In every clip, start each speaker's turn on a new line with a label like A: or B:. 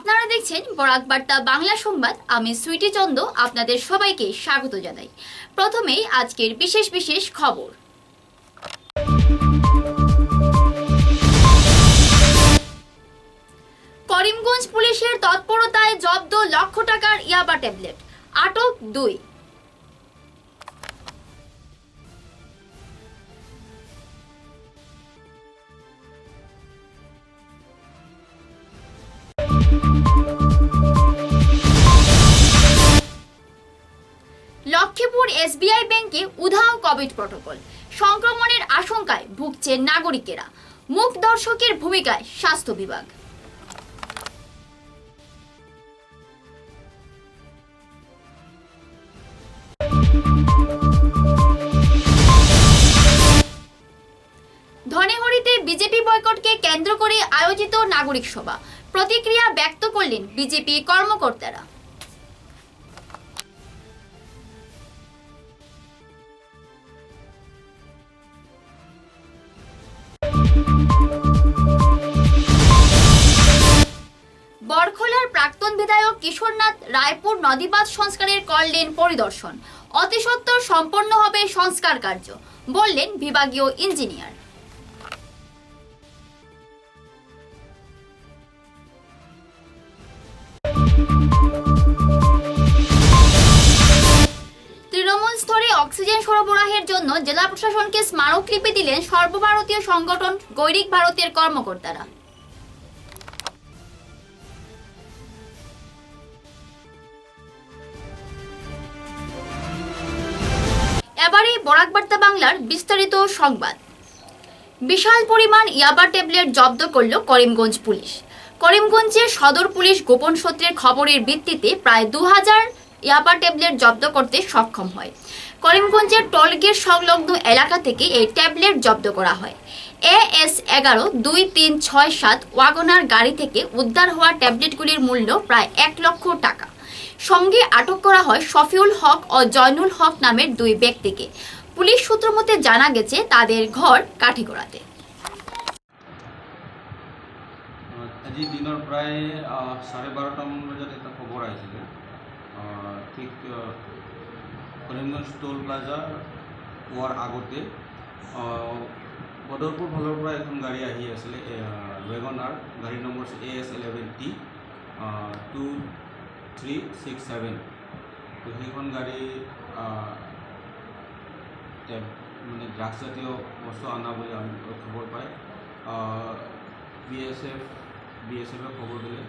A: আপনারা দেখছেন বরাক বার্তা বাংলা সংবাদ। আমি সুইটি চন্দ আপনাদের সবাইকে স্বাগত জানাই। প্রথমেই আজকের বিশেষ বিশেষ খবর। করিমগঞ্জ পুলিশের তৎপরতায় জব্দ লক্ষ টাকার ইয়াবা ট্যাবলেট, আটক 2। লক্ষ্মীপুর এসবিআই ব্যাংকে উধাও কোভিড প্রটোকল, সংক্রমণের আশঙ্কায় ভুগছেন নাগরিকেরা। মুখ দর্শকের ভূমিকায় স্বাস্থ্য বিভাগ। ধনেহরিতে বিজেপি বয়কটকে কেন্দ্র করে আয়োজিত নাগরিক সভা, প্রতিক্রিয়া ব্যক্ত করলেন বিজেপি কর্মকর্তারা। বরখোলার প্রাক্তন বিধায়ক কিশোরনাথ রায়পুর নদীবাঁধ সংস্কারের করলেন পরিদর্শন। অতি সত্বর সম্পন্ন হবে সংস্কার কার্য, বললেন বিভাগীয় ইঞ্জিনিয়ার। তৃণমূল স্তরে অক্সিজেন সরবরাহের জন্য জেলা প্রশাসনকে স্মারকলিপি দিলেন সর্বভারতীয় সংগঠন গৈরিক ভারতের কর্মকর্তারা। এবারে বরাক বার্তা বাংলার বিস্তারিত সংবাদ। বিশাল পরিমাণ ইয়াবা ট্যাবলেট জব্দ করল করিমগঞ্জ পুলিশ। করিমগঞ্জের সদর পুলিশ গোপন সূত্রের খবরের ভিত্তিতে প্রায় 2000 ইয়াবা ট্যাবলেট জব্দ করতে সক্ষম হয়। করিমগঞ্জের টোলগেট সংলগ্ন এলাকা থেকে এই ট্যাবলেট জব্দ করা হয়। AS 11-2367 ওয়াগনার গাড়ি থেকে উদ্ধার হওয়া ট্যাবলেটগুলির মূল্য প্রায় 1 লক্ষ টাকা। সঙ্গে আটক করা হয় শফিউল হক ও জয়নুল হক নামের 2 ব্যক্তিকে। পুলিশ সূত্র মতে জানা গেছে তাদের ঘর কাঠিগড়াতে।
B: আজি দিনৰ প্ৰায় 12:30মান বজাত এটা খবৰ আহিছিলে। ঠিক কৰিমগঞ্জ টোল প্লাজা পোৱাৰ আগতে বদৰপুৰ ফালৰ পৰা এখন গাড়ী আহি আছিলে, ৱেগনাৰ, গাড়ী নম্বৰ AS 11T2367। তো সেইখন গাড়ী মানে ড্ৰাগছ জাতীয় বস্তু অনা বুলি আমি খবৰ পাই BSF খবৰ দিলে।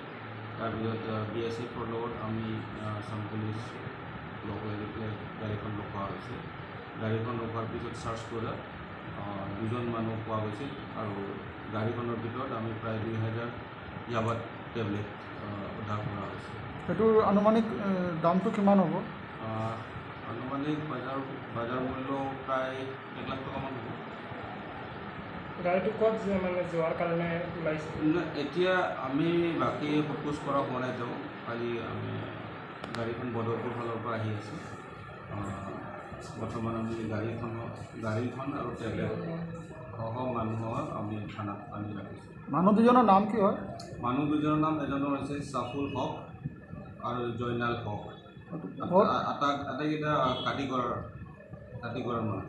B: তাৰপিছত BSFৰ লগত আমি আসাম পুলিচ লগ লাগি পেলাই গাড়ীখন ৰখোৱা হৈছে। গাড়ীখন ৰখোৱাৰ পিছত চাৰ্চ কৰা 2জন মানুহ পোৱা গৈছিল আৰু গাড়ীখনৰ ভিতৰত আমি প্ৰায় 2000 ইয়াবা টেবলেট উদ্ধাৰ কৰা হৈছে।
C: সেইটোৰ আনুমানিক দামটো কিমান হ'ব?
B: আনুমানিক বাজাৰ মূল্য প্ৰায় 1 লাখ টকামান হ'ব।
C: গাড়ীটো ক'ত মানে যোৱাৰ কাৰণে ওলাইছে?
B: এতিয়া আমি বাকী ফ'কাছ কৰা হোৱা নাই, যাওঁ খালি আমি গাড়ীখন বদৰপুৰ ফালৰ পৰা আহি আছোঁ। বৰ্তমান আমি গাড়ীখন আৰু ট্ৰেভেল সহ মানুহক আমি থানাত আনি ৰাখিছোঁ।
C: মানুহ দুজনৰ নাম কি হয়?
B: মানুহ দুজনৰ নাম, এজনৰ হৈছে শফিউল হক আৰু জয়নাল হক। আটাইকেইটা কাটিগড়াৰ মানুহ।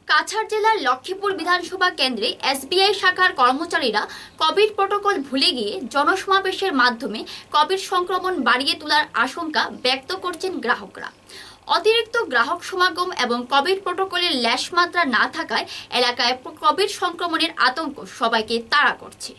A: কাছাড় জেলার লক্ষ্মীপুর বিধানসভা কেন্দ্রে SBI শাখার কর্মচারীরা কোভিড প্রটোকল ভুলে গিয়ে জনসমাবেশের মাধ্যমে কোভিড সংক্রমণ বাড়িয়ে তোলার আশঙ্কা ব্যক্ত করছেন গ্রাহকরা। অতিরিক্ত গ্রাহক সমাগম এবং কোভিড প্রটোকলের লেশমাত্রা না থাকায় এলাকায় কোভিড সংক্রমণের আতঙ্ক সবাইকে তাড়া করছে।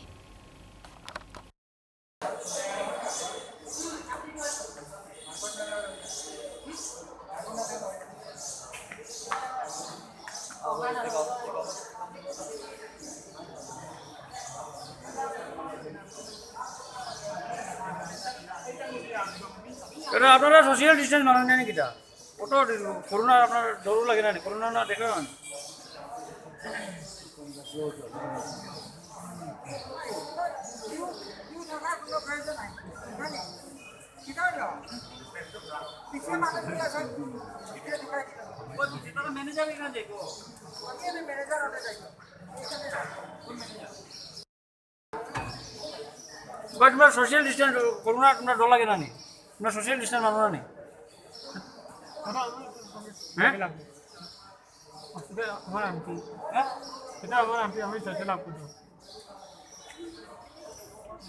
D: এটা আপনারা সোশিয়াল ডিস্টেন্স মানেন না কিটা? ওটা করোনা আপনার ডরও লাগে না? করোনা না দেখে না? ম্যানেজার এখানে দেখো। ম্যানেজার বা তোমরা সোশ্যাল ডিস্টেন্স করোনা তোমরা ডর লাগে না নি তোমরা সোশ্যাল ডিস্টেন্স মানো না নি হ্যাঁ
C: এটা আমার আন্টি এটা আমার আন্টি আমি চাইতে লাভ করবো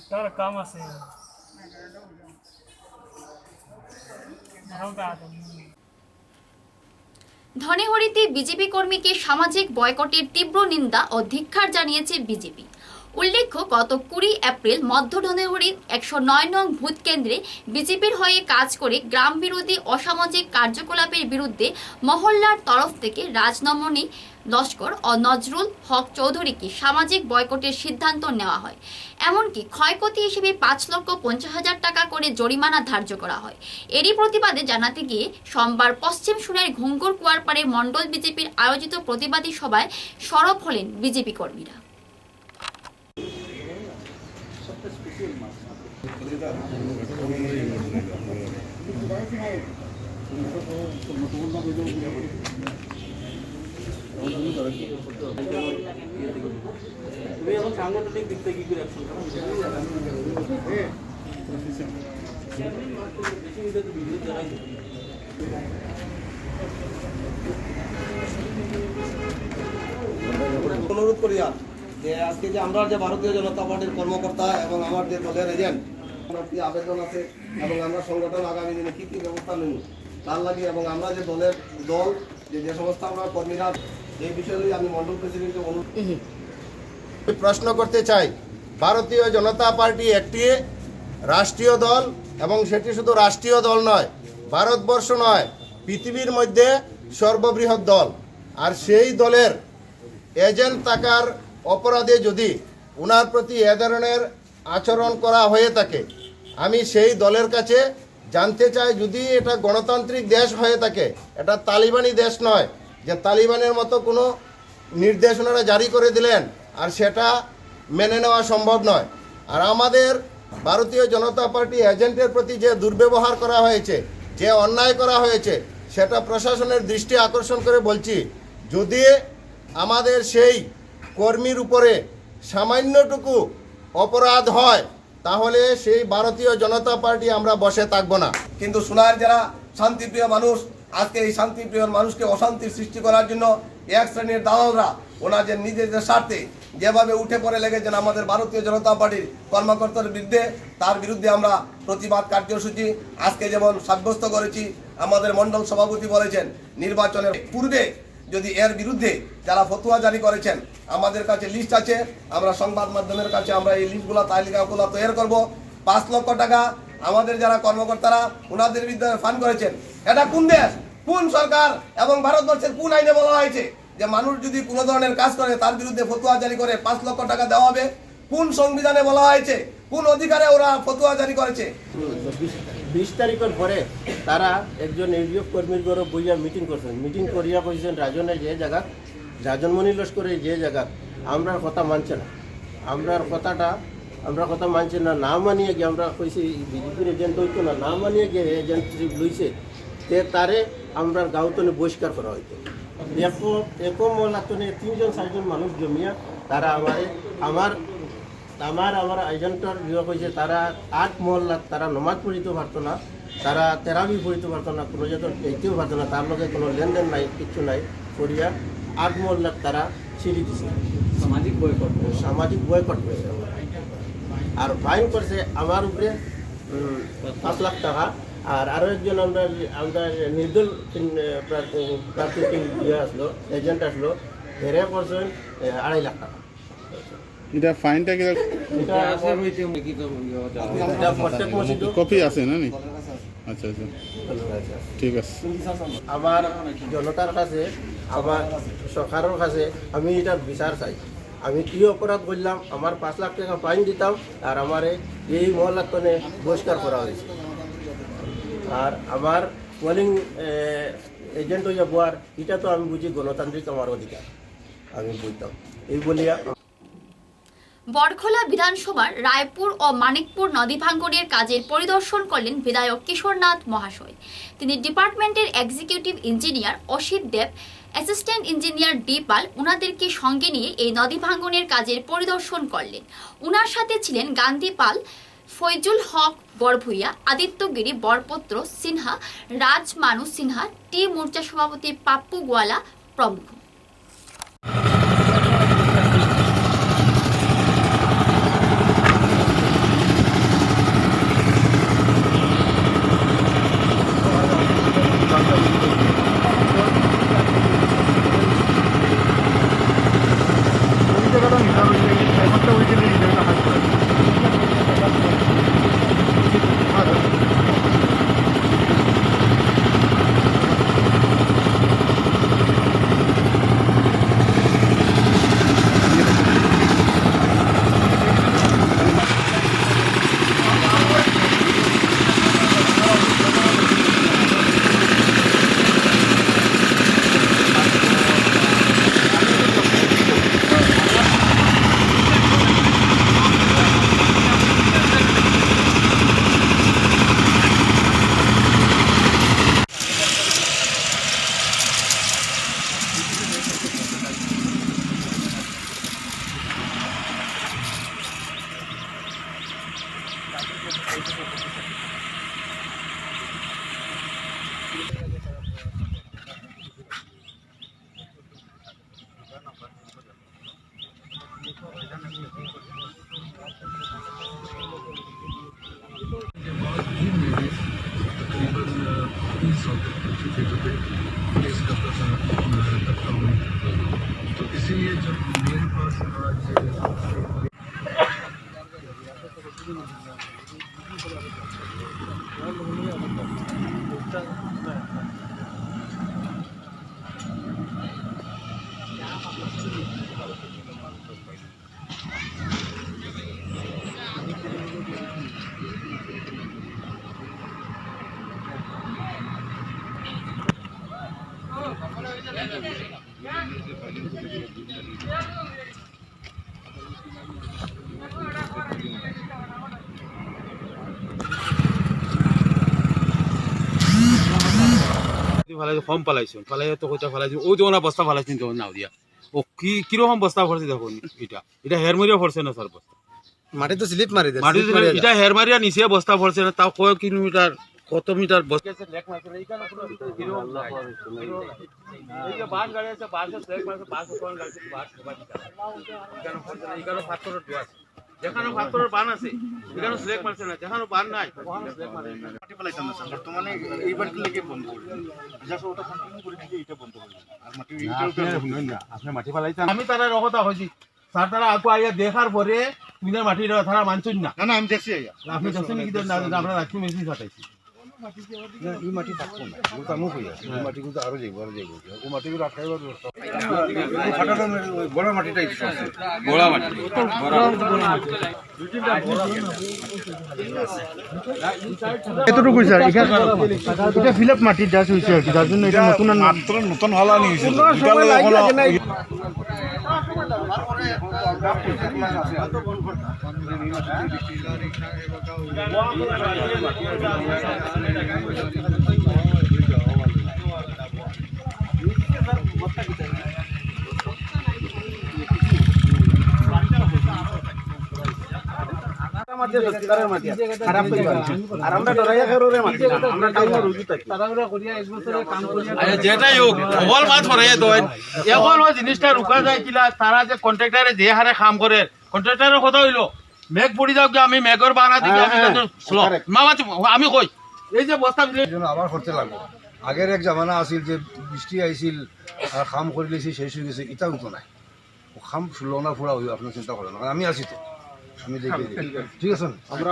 C: তার কাম আছে
A: ধনেহরিতে বিজেপি কর্মীকে সামাজিক বয়কটের তীব্র নিন্দা ও ধিক্কার জানিয়েছে বিজেপি। উল্লেখ্য, গত 20 এপ্রিল মধ্য ধনেহরির 109 নং ভোট কেন্দ্রে বিজেপির হয়ে কাজ করে গ্রাম বিরোধী অসামাজিক কার্যকলাপের বিরুদ্ধে মহল্লার তরফ থেকে রাজনমনী লস্কর ও নজরুল হক চৌধুরীকে সামাজিক বয়কটের সিদ্ধান্ত নেওয়া হয়। এমনকি ক্ষয়ক্ষতি হিসেবে 5,50,000 টাকা করে জরিমানা ধার্য করা হয়। এরই প্রতিবাদে জানাতে গিয়ে সোমবার পশ্চিম সুনাইর ঘুঙ্গুর কুয়ারপাড়ের মণ্ডল বিজেপির আয়োজিত প্রতিবাদী সভায় সরব হলেন বিজেপি কর্মীরা।
B: তুমি এখন সাংগঠনিক দিক থেকে কি করে অ্যাকশন করো?
E: অনুরোধ করি যে আজকে যে আমরা যে ভারতীয় জনতা পার্টির কর্মকর্তা এবং আমার যে দলের এজেন্ট আমার কি আবেদন আছে এবং আমরা সংগঠন আগামী দিনে কি কি ব্যবস্থা নেব তার লাগে এবং আমরা যে দল যে সমস্ত আমরা কর্মীরা এই বিষয়ে আমি মন্ডল প্রেসিডেন্টকে অনুরোধ প্রশ্ন করতে চাই। ভারতীয় জনতা পার্টি একটি রাষ্ট্রীয় দল এবং সেটি শুধু রাষ্ট্রীয় দল নয়, ভারতবর্ষ নয়, পৃথিবীর মধ্যে সর্ববৃহৎ দল। আর সেই দলের এজেন্ট থাকার অপরাধে যদি ওনার প্রতি এ ধরনের আচরণ করা হয়ে থাকে, আমি সেই দলের কাছে জানতে চাই, যদি এটা গণতান্ত্রিক দেশ হয়ে থাকে, এটা তালিবানি দেশ নয় যে তালিবানের মতো কোনো নির্দেশ ওনারা জারি করে দিলেন আর সেটা মেনে নেওয়া সম্ভব নয়। আর আমাদের ভারতীয় জনতা পার্টি এজেন্টের প্রতি যে দুর্ব্যবহার করা হয়েছে, যে অন্যায় করা হয়েছে, সেটা প্রশাসনের দৃষ্টি আকর্ষণ করে বলছি, যদি আমাদের সেই কর্মীর উপরে সামান্যটুকু অপরাধ হয় তাহলে সেই ভারতীয় জনতা পার্টি আমরা বসে থাকবো না। কিন্তু সোনার যারা শান্তিপ্রিয় মানুষ, আজকে এই শান্তিপ্রিয় মানুষকে অশান্তির সৃষ্টি করার জন্য এক শ্রেণীর দালালরা ওনাদের নিজেদের স্বার্থে যেভাবে উঠে পড়ে লেগেছেন আমাদের ভারতীয় জনতা পার্টির কর্মকর্তার বিরুদ্ধে, তার বিরুদ্ধে আমরা প্রতিবাদ কার্যসূচি আজকে যেমন সাব্যস্ত করেছি। আমাদের মণ্ডল সভাপতি বলেছেন, নির্বাচনের পূর্বে যদি এর বিরুদ্ধে যারা ফতোয়া জারি করেছেন, আমাদের কাছে লিস্ট আছে, আমরা সংবাদ মাধ্যমের কাছে আমরা এই লিস্টগুলো তালিকাগুলো তৈরি করব। 5 লক্ষ টাকা আমাদের যারা কর্মকর্তারা ওনাদের বিরুদ্ধে ফান্ড করেছেন, এটা কোন দেশ, কোন সরকার এবং ভারতবর্ষের কোন আইনে বলা হয়েছে যে মানুষ যদি কোনো ধরনের কাজ করে তার বিরুদ্ধে ফতোয়া জারি করে 5 লক্ষ টাকা দেওয়া হবে? কোন সংবিধানে বলা হয়েছে, কোন অধিকারে ওরা ফতোয়া জারি করেছে?
F: 20 তারিখের পরে তারা একজন এসডিএফ কর্মীর ঘরে বইয়া মিটিং করছেন। মিটিং করিয়া কইছেন রাজনের যে জায়গা, রাজনমণি লস্করের যে জায়গা আমরার কথা মানছে না, আমরার কথা মানছে না। না মানিয়ে গিয়ে আমরা কইছি বিজেপির এজেন্ট হইতো না, না মানিয়ে গিয়ে এজেন্টশিপ লইছে, তে তারে আমরা গাঁওতনে বহিষ্কার করা হইতো। এরকম মহলাতনে 3-4জন মানুষ জমিয়া তারা আমার এজেন্টর বিভাগ হয়েছে, তারা 8 মহল্লাত তারা নমাজ পড়িতে পারতো না, তারা তেরাবি পড়িতে পারতো না, কোনো যত পেতেও পারতো না, তার লগে কোনো লেনদেন নাই, কিচ্ছু নাই করিয়া 8 মহল্লাত তারা ছিঁড়ি দিছে, সামাজিক বয়কট করেছে। আর ফাইন করছে আমার উপরে 5 লাখ টাকা। আর আরও একজন আমরা নির্দল প্রার্থী আসলো, এজেন্ট আসলো, হেরে করছেন 2.5 লাখ টাকা।
G: এটা ফাইনটা কি
F: এটা প্রত্যেক মসজিদে
G: কপি আছে না নি? আচ্ছা আচ্ছা, ঠিক আছে।
F: আমার জনতার কাছে, আমার সরকারের কাছে আমি এটা বিচার চাই। আমি কি অপরাধ করলাম, আমার 5 লাখ টাকা ফাইন দিতাম আর আমার এই মহল্লাতনে বহিষ্কার করা হয়েছে। আর আমার পোলিং এজেন্ট হইয়া বোয়ার, এটা তো আমি বুঝি গণতান্ত্রিক আমার অধিকার, আমি বুঝতাম এই বলিয়া।
A: বরখোলা বিধানসভার রায়পুর ও মানিকপুর নদী ভাঙ্গনের কাজের পরিদর্শন করলেন বিধায়ক কিশোরনাথ মহাশয়। তিনি ডিপার্টমেন্টের এক্সিকিউটিভ ইঞ্জিনিয়ার অসিত দেব, অ্যাসিস্ট্যান্ট ইঞ্জিনিয়ার ডি পাল উনাদেরকে সঙ্গে নিয়ে এই নদী ভাঙ্গনের কাজের পরিদর্শন করলেন। উনার সাথে ছিলেন গান্ধী পাল, ফৈজুল হক বরভূইয়া, আদিত্যগিরি বরপত্র সিনহা, রাজ মানু সিনহা, টি মোর্চা সভাপতি পাপ্পু গোয়ালা প্রমুখ।
H: तो इसीलिए जब मेरे पास आज
B: ফালাইছো কম পালাইছো পালাই তো কইটা ফালাইছো ও যখন বস্তা ফালাইছেন তখন নাও দিয়া ও কি কিরকম বস্তা ফরছে দেখুন এটা হের মারিয়া ফরছে না স্যার বস্তা
E: মাটি তো স্লিপ মারি দেয়
B: মাটি এটা হের মারিয়া নিচে বস্তা ফরছে না তাও কয় কিলোমিটার কত মিটার বস্তা লেক মারছে এইখানে পুরো কিরকম এই যে বাস গাড়ি আছে বাসে লেক মারছে বাস কোন গাড়ি বাস সবাই এখানে ফরছে না এখানে পাথরের দোয়া যেখানে পাথরের বান আছে এখানে স্লেক মারছে না যেখানে বান নাই ওখানে স্লেক মারে
G: মাটি ফেলাইতাম না স্যার বর্তমানে এইবার কি লেগে বন্ধ করে জাস্ট ওটা কন্টিনিউ করে দিকে এটা বন্ধ করে আর মাটি
B: আপনি মাটি ফেলাইতেন আমি তারা রকতা হইছি স্যার তারা আপু আইয়া দেখার পরে তুমি মাটি তারা মানছুন না
G: না আমি দেখছি আইয়া
B: আপনি দেখছেন কি না আমরা রাখছি মেশিন ফাটাইছি
G: এই মাটি থাকবো না ও তামু কই আছে এই মাটি কিন্তু আরো যাইব ও মাটিগুলো আটকাইবার ব্যবস্থা ফাটানো বড় মাটিটা ইচ্ছে আছে
B: বড় মাটি
G: এতটুকু স্যার এটা ফিল আপ মাটি জাস্ট হইছে আর কি তার জন্য এটা নতুন মাত্র নতুন হলানি হইছে
B: যেটাই হোক অবল মাছ ফরাইয়া দেন এখন ওই জিনিসটা রুকা যায় কিলা তারা যে কন্ট্রাক্টরে যে হারে কাম করে কন্ট্রাক্টরের কথা হইলো মেঘ পড়ি যাও কি আমি মেঘর বানা দিকে আমি কই এই যে বস্তা
G: আবার করতে লাগবো আগের এক জামানা আছিল যে বৃষ্টি আইছিল আর খাম করে লেছি শেষ হয়ে গেছে এটা হতো নাই ও খাম শুলো না ফুরা হইব আপনার চিন্তা করেন কারণ আমি আছি তো আমি দেখে ঠিক আছে আমরা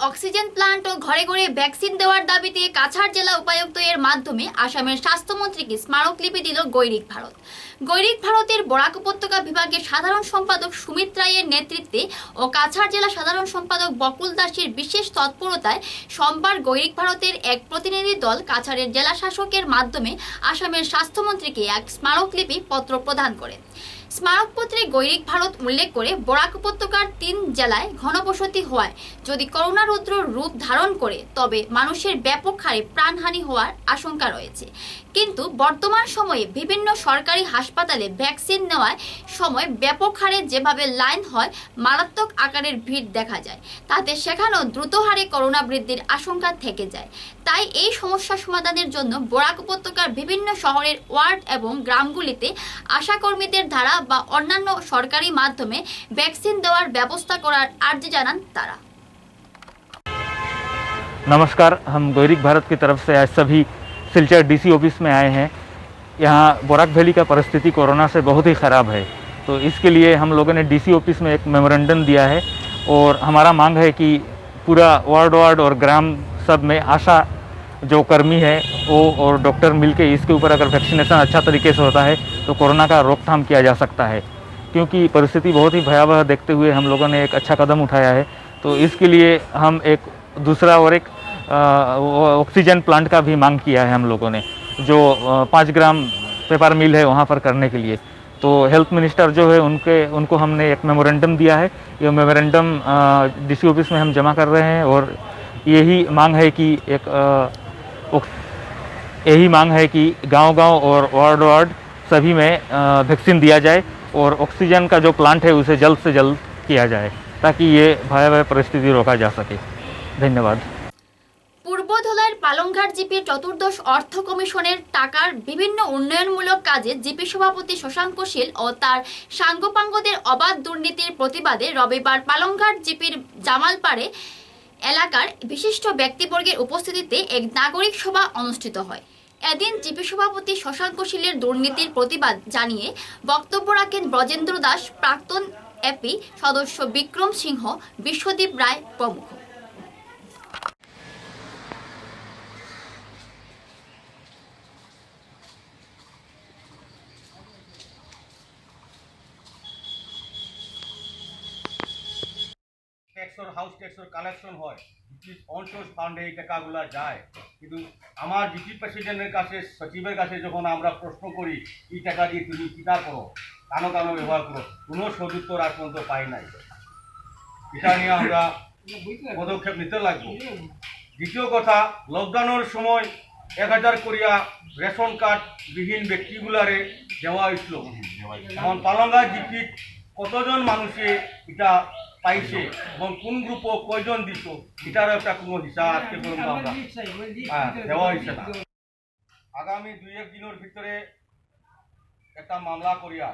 A: অক্সিজেন প্লান্ট ও ঘরে ঘরে ভ্যাকসিন দেওয়ার দাবিতে কাছাড় জেলা উপায়ুক্ত এর মাধ্যমে আসামের স্বাস্থ্যমন্ত্রীকে স্মারকলিপি দিল গৈরিক ভারত। গৈরিক ভারতের বরাক উপত্যকা বিভাগের সাধারণ সম্পাদক সুমিত রায়ের নেতৃত্বে ও কাছাড় জেলা সাধারণ সম্পাদক বকুল দাসের বিশেষ তৎপরতায় সোমবার গৈরিক ভারতের এক প্রতিনিধি দল কাছাড়ের জেলা শাসকের মাধ্যমে আসামের স্বাস্থ্যমন্ত্রীকে এক স্মারকলিপি পত্র প্রদান করে। স্মারকপত্রে গৈরিক ভারত উল্লেখ করে বরাক উপত্যকার 3 জেলায় ঘনবসতি হওয়ায় যদি করোনা রুদ্র রূপ ধারণ করে তবে মানুষের ব্যাপক হারে প্রাণহানি হওয়ার আশঙ্কা রয়েছে। কিন্তু বর্তমান সময়ে বিভিন্ন সরকারি হাসপাতালে ভ্যাকসিন নেওয়ার সময় ব্যাপক হারে যেভাবে লাইন হয়, মারাত্মক আকারের ভিড় দেখা যায়, তাতে সেখানেও দ্রুত হারে করোনা বৃদ্ধির আশঙ্কা থেকে যায়। তাই এই সমস্যা সমাধানের জন্য বরাক উপত্যকার বিভিন্ন শহরের ওয়ার্ড এবং গ্রামগুলিতে আশাকর্মীদের দ্বারা বা অন্যান্য সরকারি মাধ্যমে ভ্যাকসিন দেওয়ার ব্যবস্থা করার আর্জি জানান তারা।
I: नमस्कार, हम गोयरिक भारत की तरफ से आज सभी सिलचर डीसी ऑफिस में आए हैं। यहाँ बोराक वैली का परिस्थिति कोरोना से बहुत ही ख़राब है, तो इसके लिए हम लोगों ने डीसी ऑफिस में एक मेमोरेंडम दिया है और हमारा मांग है कि पूरा वार्ड और ग्राम सब में आशा जो कर्मी है वो और डॉक्टर मिलके इसके ऊपर अगर वैक्सीनेशन अच्छा तरीके से होता है तो कोरोना का रोकथाम किया जा सकता है। क्योंकि परिस्थिति बहुत ही भयावह देखते हुए हम लोगों ने एक अच्छा कदम उठाया है, तो इसके लिए हम एक दूसरा और एक ऑक्सीजन प्लांट का भी मांग किया है हम लोगों ने, जो 5 ग्राम पेपर मिल है वहाँ पर करने के लिए। तो हेल्थ मिनिस्टर जो है उनको हमने एक मेमोरेंडम दिया है। ये मेमोरेंडम डीसी ऑफिस में हम जमा कर रहे हैं और यही मांग है कि गांव-गांव और वार्ड सभी में वैक्सीन दिया जाए और ऑक्सीजन का जो प्लांट है उसे जल्द से जल्द किया जाए ताकि ये भयावह परिस्थिति रोका जा सके। धन्यवाद।
A: পূর্বধলার পালংঘাট জিপির চতুর্দশ অর্থ কমিশনের টাকার বিভিন্ন উন্নয়নমূলক কাজে জিপি সভাপতি শশাঙ্ক শীল ও তার সাঙ্গপাঙ্গদের অবাধ দুর্নীতির প্রতিবাদে রবিবার পালংঘাট জিপির জামালপাড়ে এলাকার বিশিষ্ট ব্যক্তিবর্গের উপস্থিতিতে এক নাগরিক সভা অনুষ্ঠিত হয়। এদিন জিপি সভাপতি শশাঙ্ক শীলের দুর্নীতির প্রতিবাদ জানিয়ে বক্তব্য রাখেন ব্রজেন্দ্র দাস, প্রাক্তন এপি সদস্য বিক্রম সিংহ, বিশ্বদীপ রায় প্রমুখ।
J: ট্যাক্সর হাউস ট্যাক্সর কালেকশন হয়, অনসোর্স ফান্ডে এই টাকাগুলো যায়, কিন্তু আমার ডিপি প্রেসিডেন্টের কাছে, সচিবের কাছে যখন আমরা প্রশ্ন করি এই টাকা দিয়ে তুমি কীটা করো, কানো ব্যবহার করো, কোনো সদুত্তর আজ পর্যন্ত পাই নাই। এটা নিয়ে আমরা পদক্ষেপ নিতে লাগবো। দ্বিতীয় কথা, লকডাউনের সময় 1000 করিয়া রেশন কার্ড বিহীন ব্যক্তিগুলারে দেওয়া হয়েছিল। এখন পালংঘাট জিপি কতজন মানুষে এটা পাইছে এবং কোন গ্রুপ কয়জন দিত এটারও একটা কোনো হিসাব আজকে পর্যন্ত আমরা দেওয়া হয়েছে না। আগামী 2-1 দিনের ভিতরে একটা মামলা করিয়া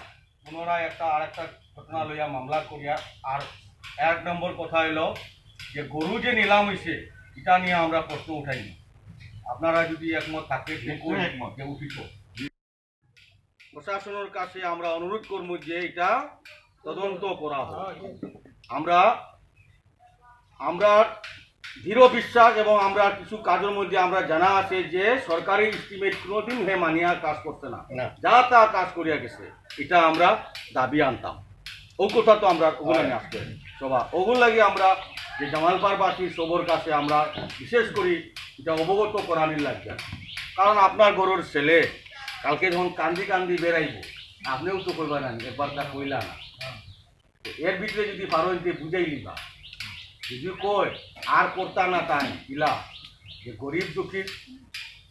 J: পুনরায় আরেকটা ঘটনা লইয়া মামলা করিয়া, আর 1 নম্বর কথা হইল যে গরু যে নিলাম হয়েছে এটা নিয়ে আমরা প্রশ্ন উঠাইনি। আপনারা যদি একমত থাকে যে উঠিত, প্রশাসনের কাছে আমরা অনুরোধ করবো যে এটা তদন্ত করা হয়। আমরা দৃঢ় বিশ্বাস এবং আমরা কিছু কাজের মধ্যে আমরা জানা আছে যে সরকারি এস্টিমেট কোনোদিন হে মানিয়া কাজ করতে না, যা তা কাজ করিয়া গেছে, এটা আমরা দাবি আনতাম। ও কথা তো আমরা ওগুলো নিয়ে আসতে সবা ওগুলো লাগে আমরা যে জামালপাড়বাসী সবর কাছে আমরা বিশেষ করে এটা অবগত করানোর লাগবে। কারণ আপনার ঘরের ছেলে কালকে যখন কান্দি বেড়াইব, আপনিও তো করবেন না, একবার তা কইলা না, এর ভিতরে যদি পারো বুঝাই লিবা, যদি কয় আর করতা না তাই ইলা যে গরিব দুঃখী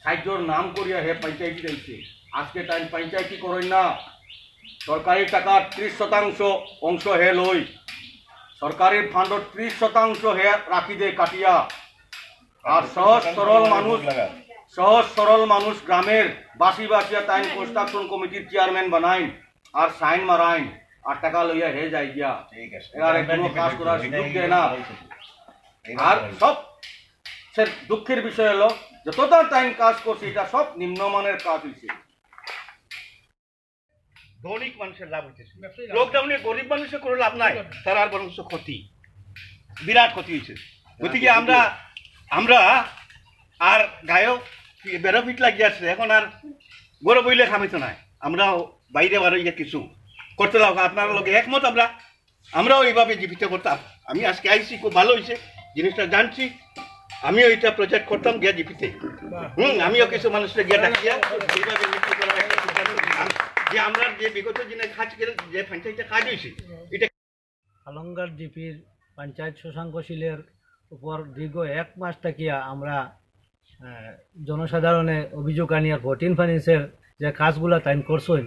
J: সাহায্যর নাম করিয়া হে পঞ্চায়েতি দিয়েছে, আজকে তাই পঞ্চায়েতি করেন না, সরকারি টাকার 30% অংশ হে লই, সরকারি ফান্ডর 30% হে রাখি দে কাটিয়া, আর সহজ সরল মানুষ গ্রামের বাসিয়া তাই কনস্ট্রাকশন কমিটির চেয়ারম্যান বানাইন আর সাইন মারাইন আর টাকা লইয়া হে যাই গিয়া, এবারে কোনো কাজ করার সুযোগ দেয় না। আর সব সে দুঃখের বিষয় হলো যতটা টাইম কাজ করছে এটা সব নিম্নমানের কাজ হয়েছে, ধনিক মানুষের লাভ হয়েছে। লকডাউনে গরিব মানুষের কোনো লাভ নাই, তার আর বরং ক্ষতি, বিরাট ক্ষতি হয়েছে। গতিকে আমরা আমরা আর গায়ক বেরোফিট লাগি আসছে এখন আর গরো বইলে খামিতো নাই আমরা বাইরে বারো ইয়ে কিছু করতে লাগবো আপনার লোক একমত আমরাও এইভাবে জীবিত করতাম আমি আজকে আইসি খুব ভালো হয়েছে জিনিসটা জানছি আমিও এটা প্রজেক্ট করতাম গিয়া জিপিতে আমিও কিছু মানুষকে গিয়া ডাকিয়া এইভাবে মিটিং করার একটা সিদ্ধান্ত নিলাম যে আমরা যে বিগত দিনে কাজ করে যে পঞ্চায়েতে কাজ হয়েছে এটা
D: আলঙ্গার জিপির পঞ্চায়েত শশাঙ্কশীলের উপর দীর্ঘ 1 মাস থাকিয়া আমরা জনসাধারণে অভিযোগ আনিয়ার 14 ফাইন্যান্সের যে কাজগুলা তাইন করছেন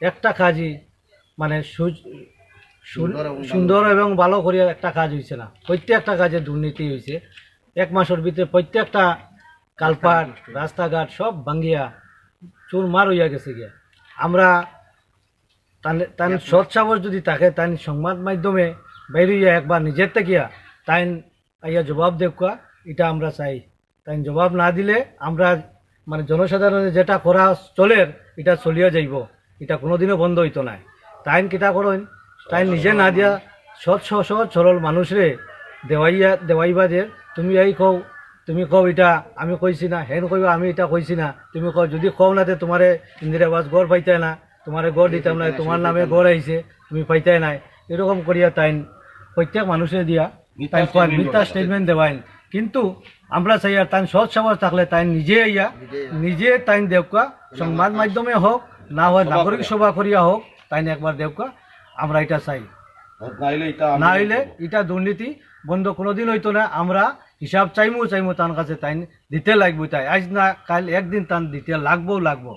D: একটা কাজই মানে সুন্দর এবং ভালো করিয়া একটা কাজ হয়েছে না প্রত্যেকটা কাজে দুর্নীতি হয়েছে 1 মাসের ভিতরে প্রত্যেকটা কালপাট রাস্তাঘাট সব ভাঙ্গিয়া চুরমার হইয়া গেছে গিয়া আমরা তান সৎসাহস যদি থাকে তাই সংবাদ মাধ্যমে বেরিয়ে একবার নিজের থেকিয়া তাই আইয়া জবাব দেখা এটা আমরা চাই তাই জবাব না দিলে আমরা মানে জনসাধারণের যেটা করা চলের এটা চলিয়া যাইব এটা কোনোদিনও বন্ধ হইতো না তাই কিতা করেন তাই নিজে না দিয়া সৎ সহজ সরল মানুষরে দেওয়াইবা যে তুমি এই কও তুমি কও এটা আমি কইছি না হেন কইবা আমি এটা কইছি না তুমি কও যদি কও না তোমারে ইন্দিরা আবাস গড় পাইতে না তোমারে গড় দিতাম না তোমার নামে গড় আইছে তুমি পাইতে নাই এরকম করিয়া তাই প্রত্যেক মানুষের দিয়া তাই মিথ্যা স্টেটমেন্ট দেওয়াইন কিন্তু আমরা চাই আর তাই সৎ সমাজ থাকলে তাই নিজে আইয়া নিজে তাই দেবকা সংবাদ মাধ্যমে হোক না হয় নাগরিক সভা করিয়া হোক তাই একবার দেবকা আমরা এটা চাই না হইলে এটা দুর্নীতি বন্ধ কোনোদিন হইতো না আমরা হিসাব চাইমু তার কাছে তাই দিতে লাগবো তাই আজ না কাল একদিন তান দিতে লাগবো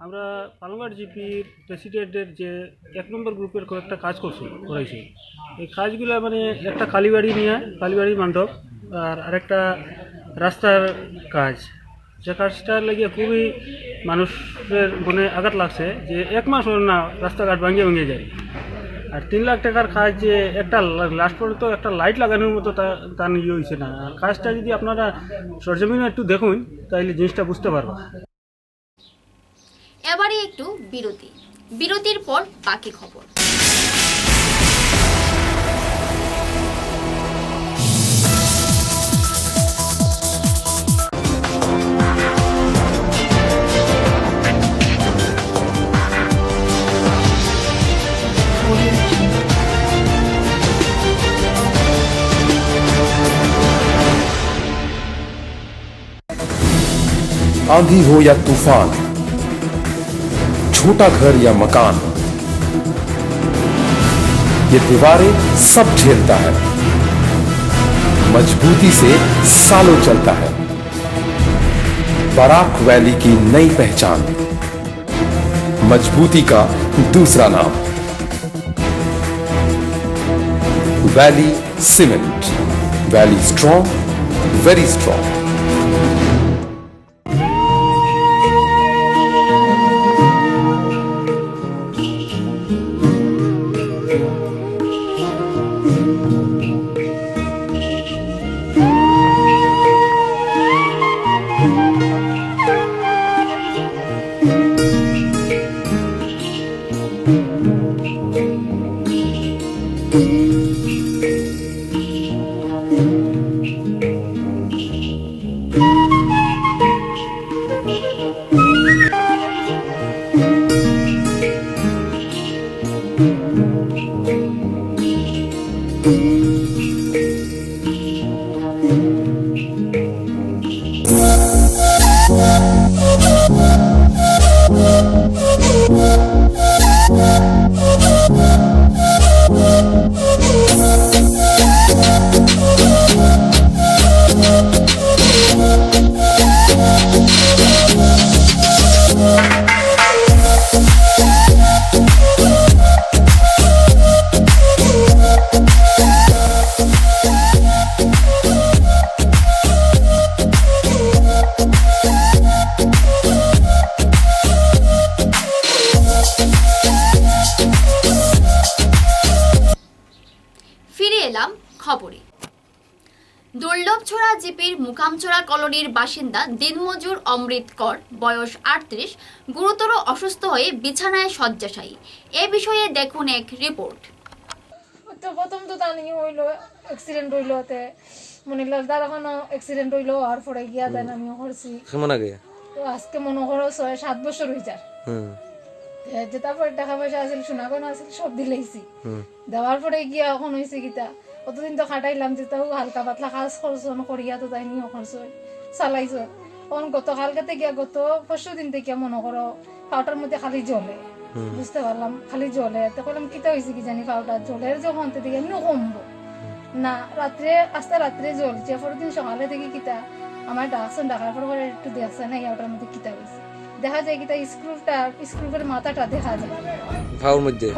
C: আমরা পালংঘাট জিপির প্রেসিডেন্টের যে 1 নম্বর গ্রুপের কয়েকটা কাজ করাইছি এই কাজগুলো মানে একটা কালীবাড়ি মণ্ডপ আর আরেকটা রাস্তার কাজ যে কাজটার লাগিয়ে খুবই মানুষের মনে আঘাত লাগছে যে 1 মাস হল না রাস্তাঘাট ভাঙিয়ে যায় আর 3 লাখ টাকার কাজ যে একটা লাস্ট পর্যন্ত একটা লাইট লাগানোর মতো তার ইয়ে হয়েছে না আর কাজটা যদি আপনারা সরজমিনে একটু দেখুন তাহলে জিনিসটা বুঝতে পারবো
A: এবারে একটু বিরতির পর বাকি খবর।
K: आंधी हो या तूफान, छोटा घर या मकान, ये दीवारें सब झेलता है, मजबूती से सालों चलता है। बराक वैली की नई पहचान, मजबूती का दूसरा नाम, valley cement. Valley strong, very strong.
A: খবরে দুর্লভছড়া জিপির মুকামছড়া কলোনির বাসিন্দা দিনমজুর অমৃত কর বয়স 38 গুরুতর অসুস্থ হয়ে বিছানায় শয্যাশায়ী। এ বিষয়ে দেখুন এক রিপোর্ট।
L: তো প্রথম তো তা নিয়ে হইলো অ্যাক্সিডেন্ট হইলো তে মনিলাল দার এখনো অ্যাক্সিডেন্ট হইলো আর পরে গিয়া দেন আমিও করছি
M: কেমন আগে
L: তো আজকে মনে করো 6-7 বছর হয়ে যায় যে তারপরে টাকা পয়সা আছিল সোনাগন আছিল সব দিলেইছি দেওয়ার পরে গিয়া এখন হয়েছে গীতা কতদিন তো খাটাইলাম যে তাও হালকা পাতলা কাজ করছো করিয়া তো তাই নিয়ে করছো চালাইছো এখন গতকালকে গিয়া গত 5 দিন থেকে মনে করো পাউটার মধ্যে খালি জ্বলে বুঝতে পারলাম খালি জ্বলে তো বললাম কিতা হয়েছে কি জানি পাউটার জলের যখন থেকে এমনি কমবো না রাত্রে আস্তে রাত্রে জ্বলছে পরের দিন সকালে থেকে কিতা আমার ডাকছেন ডাকার পর একটু দেখছে না ওটার মধ্যে কিতা হয়েছে দেখা যায় কিতা স্ক্রুপের মাথাটা দেখা যায়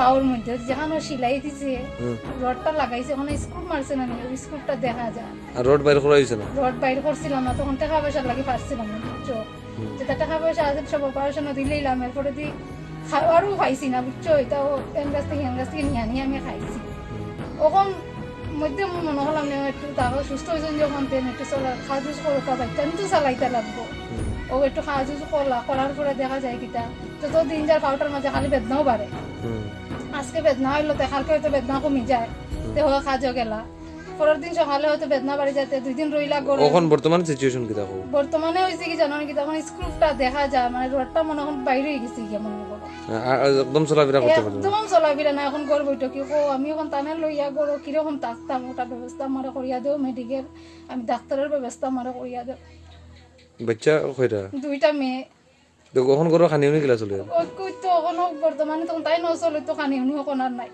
L: পাওয়ার মধ্যে যেখানে সিলাই দিছে রডটা লাগাইছে ওখানে স্ক্রু মারছে না স্ক্রুপটা দেখা যায়
M: আর রড বাইরে করা হইছে না
L: রড বাইরে করছিলাম না তখন টাকা পয়সা লাগি পারছিলাম না বুঝছো যেটা টাকা পয়সা আছে সব অপারেশন দিলেইলাম এরপরে দি খাওয়ারও পাইছি না বুঝছো এটাও এন গাছ থেকে নিয়ে আমি খাইছি ওখন মধ্যে মনে হলাম না একটু তাকে সুস্থ হয়েছেন যখন তেন একটু চলা খাওয়া জুস করো বাচ্চা তো চালাইতে লাগবো ও একটু খাওয়া জুস করার পরে দেখা যায় কিতা যত দিন যার পাউটার মাঝে খালি বেদনাও বাড়ে আজকে বেদনা হইলো তো কালকে হয়তো বেদনা কমে যায় দেহ কাজও গেলা পরের দিন সকালে হয়তো বেদনা বাড়ি যাতে 2 দিন রইলা গরম
M: এখন বর্তমান সিচুয়েশন কি দেখো
L: বর্তমানে হইছে কি জানো কি তখন স্ক্রুপটা দেখা যায় মানে রডটা মনে এখন বাইরে হয়ে গেছে কি মনে করো
M: একদম চলাফেরা করতে পারো
L: একদম চলাফেরা না এখন গড় বইটো কি আমি এখন টানে লইয়া গড়ো কিরকম থাকতাম ওটা ব্যবস্থা আমার করিয়া দেও মেডিকেল আমি ডাক্তারের ব্যবস্থা আমার করিয়া দেও
M: বাচ্চা কয়টা
L: 2টা মেয়ে
M: তো কখন করো খানিউনি গিলা চলে
L: ওই কই তো এখন বর্তমানে তখন তাই নচলে তো খানিউনি এখন আর নাই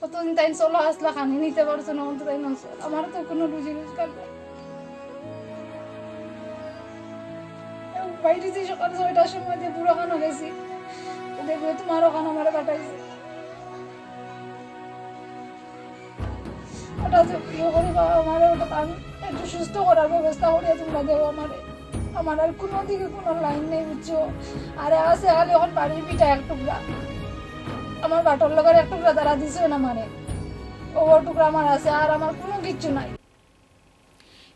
L: কতদিন তাই চলো আসলা খানি নিতে পারছো না তাই নচল আমার তো কোনো রুজি রোজগার নাই বাইরে যে সকাল 6টার সময় দিয়ে বুড়ো খানা গেছি দেখবে তোমারও খানা আমার কাটাইছে ওটা তো প্রিয় করে বাবা আমার ওটা আমি একটু সুস্থ করার ব্যবস্থা করিয়া তোমরা দেবো আমার আর কোনো দিকে কোনো লাইন নেই বুঝছো আরে আছে খালি এখন বাড়ির পিঠা এক টুকরা আমার বাটর লাগার এক টুকরা তারা দিছে না মানে ও টুকরা আমার আছে আর আমার কোনো কিচ্ছু নাই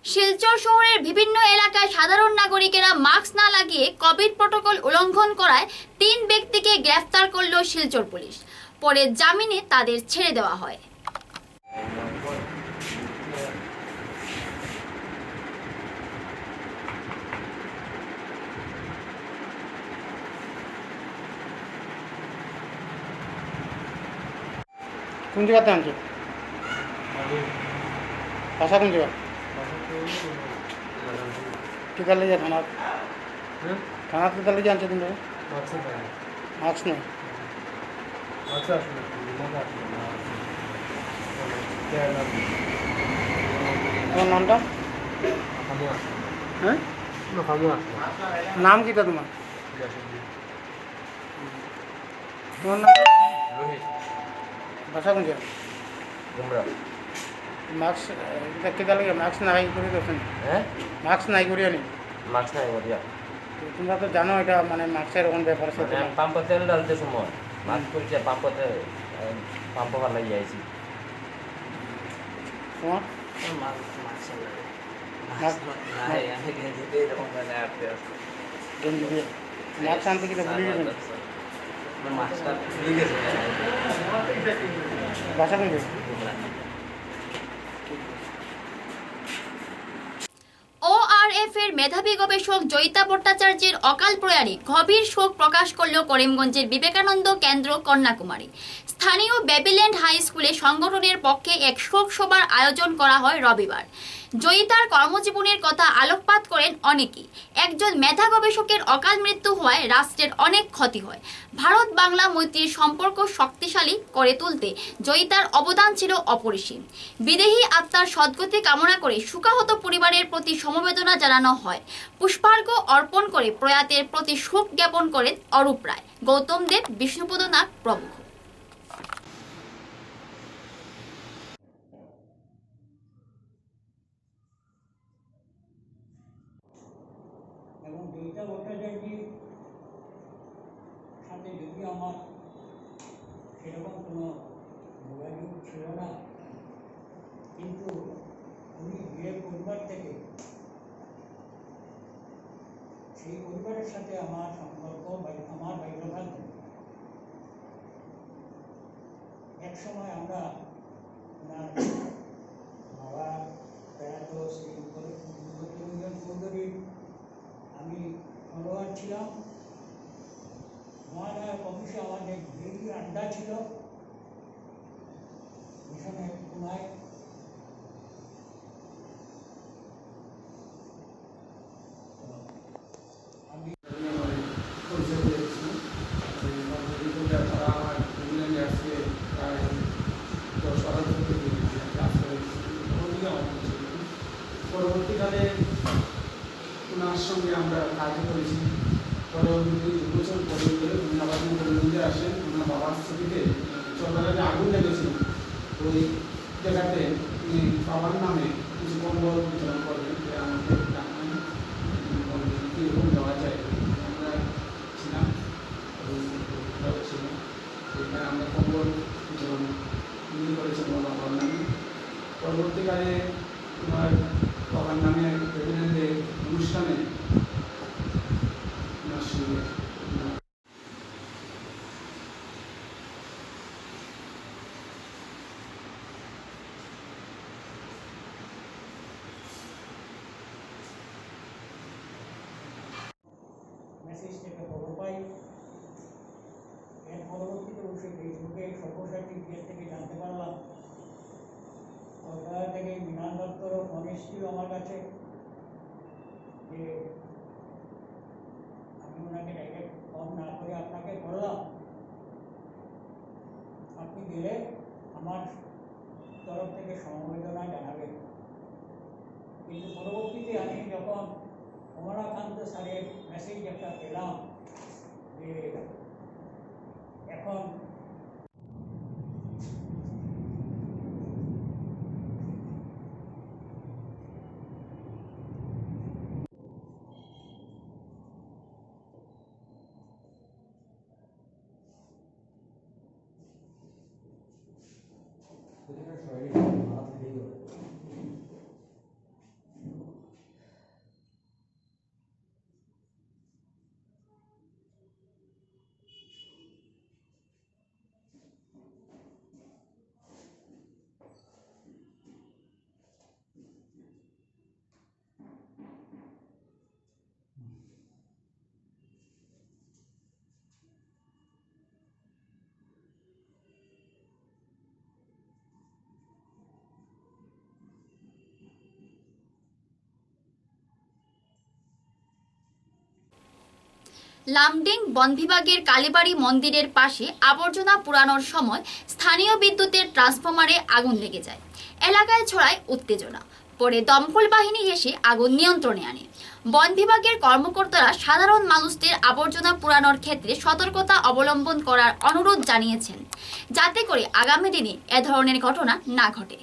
A: শিলচর শহরের বিভিন্ন এলাকায় সাধারণ নাগরিকেরা মাস্ক না লাগিয়ে কোভিড প্রটোকল উল্লঙ্ঘন করায় 3 ব্যক্তিকে গ্রেফতার করল শিলচর পুলিশ পরে জামিনে তাদের ছেড়ে দেওয়া হয়
C: কোন জায়গাতে আনছো বাসা কোন জায়গা কিতালে যা থানা থানা কিতালে যা আনছো তুমি মাস্ক নেই তোমার নামটা হ্যাঁ নাম কিটা তোমার তোমার নাম বাসা কোন জায়গা মাস্ক কেটা লাগে মাস্ক নাই করে দেন হ্যাঁ মাস্ক নাই করে আনি
N: মাস্ক নাই করিয়া
C: তোমরা তো জানো এটা মানে মাস্কের কোন ব্যাপার আছে
N: পাম্প তেল ডালতে সময় মাস্ক করিছে পাম্পতে পাম্প ভালো যাইছি
C: তোমার মাস্ক নাই আমি গেঞ্জিতে এরকম মানে আপনি গেঞ্জিতে মাস্ক আনতে কি ভুলে গেছেন
N: মাস্কটা ভুলে গেছে
C: বাসা কোন জায়গা
A: ORF এর মেধাবী গবেষক জয়িতা ভট্টাচার্যের অকাল প্রয়াণে গভীর শোক প্রকাশ করল করিমগঞ্জের বিবেকানন্দ কেন্দ্র কন্যাকুমারী স্থানীয় বেবিল্যান্ড হাই স্কুলে সংগঠনের পক্ষে এক শোক সভার আয়োজন করা হয় রবিবার জয়িতার কর্মজীবনের কথা আলোকপাত করেন অনেকেই একজন মেধা গবেষকের অকাল মৃত্যু হওয়ায় রাষ্ট্রের অনেক ক্ষতি হয় ভারত বাংলা মৈত্রীর সম্পর্ক শক্তিশালী করে তুলতে জয়িতার অবদান ছিল অপরিসীম বিদেহী আত্মার সদ্গতি কামনা করে শোকাহত পরিবারের প্রতি সমবেদনা জানানো হয় পুষ্পার্ঘ্য অর্পণ করে প্রয়াতের প্রতি শোক জ্ঞাপন করেন অরূপ রায় গৌতম দেব বিষ্ণুপদ নাগ প্রমুখ
O: এবং জয়িতা ভট্টাচার্যের সাথে যদি আমার সেরকম কোনো যোগাযোগ ছিল না কিন্তু উনি যে পরিবার থেকে সেই পরিবারের সাথে আমার সম্পর্ক আমার বাল্যকাল এক সময় আমরা ওনার বাবা প্রয়াত শ্রী বিভূতিরঞ্জন চৌধুরীর আমি ফলোয়ার ছিলাম। মহালয়ার অফিসে আমাদের ডেইলি আড্ডা ছিল মিশনের কোনায়। আমি
C: পরবর্তীকালে ওনার সঙ্গে আমরা কাজ করেছি। পরবর্তী 2 বছর পরে উনি আবার করিমগঞ্জে আসেন। ওনার বাবার ছবিতে চন্দ্রালে আগুন লেগেছিল, ওই জায়গাতে উনি বাবার নামে কিছু কম্বল বিতরণ করবেন যে আমাদের টাকায় কীরকম দেওয়া যায়। আমরা ছিলাম সেখানে আমরা কম্বল বিতরণ উনি করেছেন আমার বাবার নামে। পরবর্তীকালে তোমার বাবার নামে বিভিন্ন অনুষ্ঠানে ওনার সঙ্গে
O: মেসেজ থেকে খবর পাই। এর পরবর্তীতে বসে ফেসবুকে সব্যসাচী গেট থেকে জানতে পারলাম কলকাতা থেকে বিমান দপ্তরও ফোন এসেছিল আমার কাছে যে আমি ওনাকে ডাইরেক্ট ফোন না করে আপনাকে করলাম, আপনি গেলে আমার তরফ থেকে সমবেদনা জানাবেন। কিন্তু পরবর্তীতে আমি যখন কমলাকান্ত স্যারের মেসেজ একটা পেলাম যে এখন
A: লামডিং বন বিভাগের কালীবাড়ি মন্দিরের পাশে আবর্জনা পুরানোর সময় স্থানীয় বিদ্যুতের ট্রান্সফরমারে আগুন লেগে যায়। এলাকায় ছড়ায় উত্তেজনা। পরে দমকল বাহিনী এসে আগুন নিয়ন্ত্রণে আনে। বন বিভাগের কর্মকর্তারা সাধারণ মানুষদের আবর্জনা পুরানোর ক্ষেত্রে সতর্কতা অবলম্বন করার অনুরোধ জানিয়েছেন, যাতে করে আগামী দিনে এ ধরনের ঘটনা না ঘটে।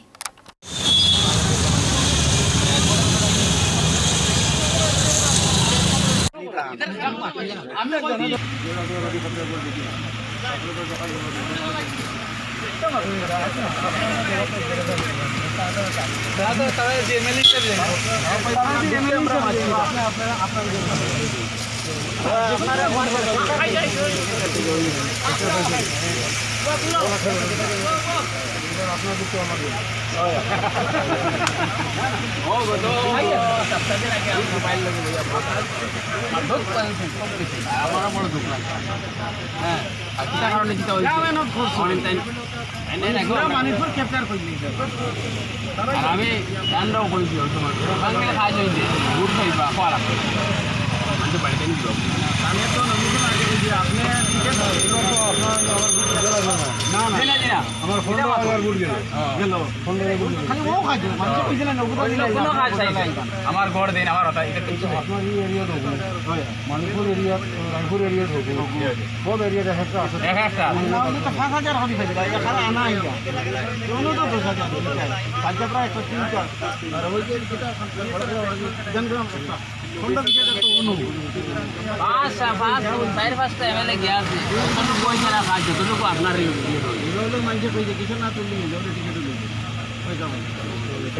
P: আমি রান্নাও করেছি খাওয়া হয়েছে গুড় খাইবা খাওয়া লাগবে আমি বাড়িতে নিয়ে যাবো আমার গড় দিন আমার
C: মণিপুর এরিয়া রায়পুর এরিয়া সব এরিয়া একটা আছে
P: একটা
C: 5000 হলি ফেলে এখানে আনা আইয়া কোনো তো 10000 কালকে প্রায় 103টা আর ওই যে যেটা জনগ্রাম কোনটা দিকে তো অনু
P: পাঁচটা এমএলএ গিয়েছে পয়সা রাখা আছে যতটুকু আপনার
C: হলো মাইজে কইছে কিছু না তুললি ওটা টিকেট দিল ওই যাবে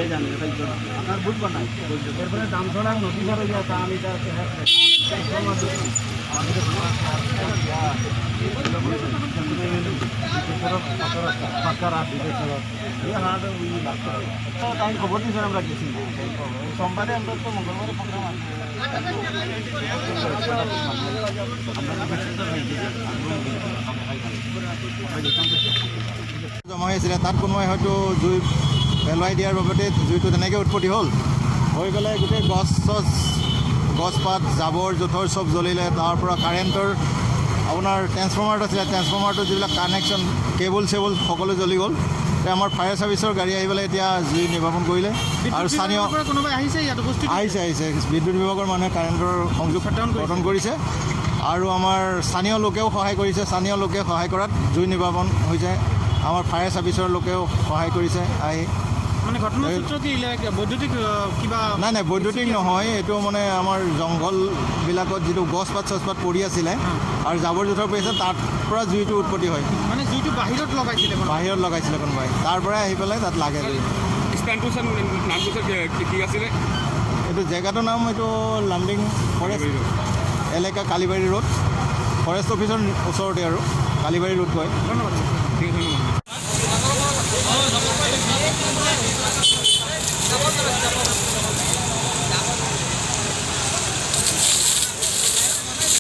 C: এই জানি আপনার বুঝ বানাই এরপরে দাম ছড়া নদী ধরে যায় তা আমি তার আমাদের
J: রাস্তা
D: পাক্কা রাস্তা
J: এই হাট ওই রাস্তা তো টাইম খবর দিয়েছেন আমরা গেছি না সোমবারে আমরা তো মঙ্গলবারে প্রোগ্রাম আছে
E: জমা হৈছিলে তাত কোনোবাই হয়তো জুই পেলোৱাই দিয়াৰ বাবতে জুইটো তেনেকৈ উৎপত্তি হ'ল হৈ পেলাই গোটেই গছপাত জাবৰ জোঁথৰ চব জ্বলিলে। তাৰ পৰা কাৰেণ্টৰ আপোনাৰ ট্ৰেন্সফৰ্মাৰটো আছিলে, ট্ৰেন্সফৰ্মাৰটো যিবিলাক কানেকশ্যন কেবল চেবল সকলো জ্বলি গ'ল। এতিয়া আমাৰ ফায়াৰ ছাৰ্ভিচৰ গাড়ী আহি পেলাই এতিয়া জুই নিৰ্বাপন কৰিলে আৰু স্থানীয় আহিছে বিদ্যুৎ বিভাগৰ মানুহে কাৰেণ্টৰ সংযোগ গঠন কৰিছে আৰু আমাৰ স্থানীয় লোকেও সহায় কৰিছে। স্থানীয় লোকে সহায় কৰাত জুই নিৰ্বাপন হৈছে। আমাৰ ফায়াৰ ছাৰ্ভিচৰ লোকেও সহায় কৰিছে আহি।
C: মানে ঘটনাচক্ৰ কি বৈদ্যুতিক কিবা
E: নাই বৈদ্যুতিক নহয়, এইটো মানে আমাৰ জংঘলবিলাকত যিটো গছপাত চছপাত পৰি আছিলে আৰু জাবৰ জোঁথৰ পৰিছে তাৰ পৰা জুইটো উৎপত্তি হয়।
C: মানে জুইটো বাহিৰত
E: লগাইছিলে কোনোবাই, তাৰ পৰাই আহি পেলাই তাত লাগে জুই। এইটো জেগাটোৰ নাম এইটো লামডিং ফৰেষ্ট এলেকা কালিবাৰী ৰোড, ফৰেষ্ট অফিচৰ ওচৰতে আৰু কালিবাৰী ৰোড কয়।
C: ধন্যবাদ।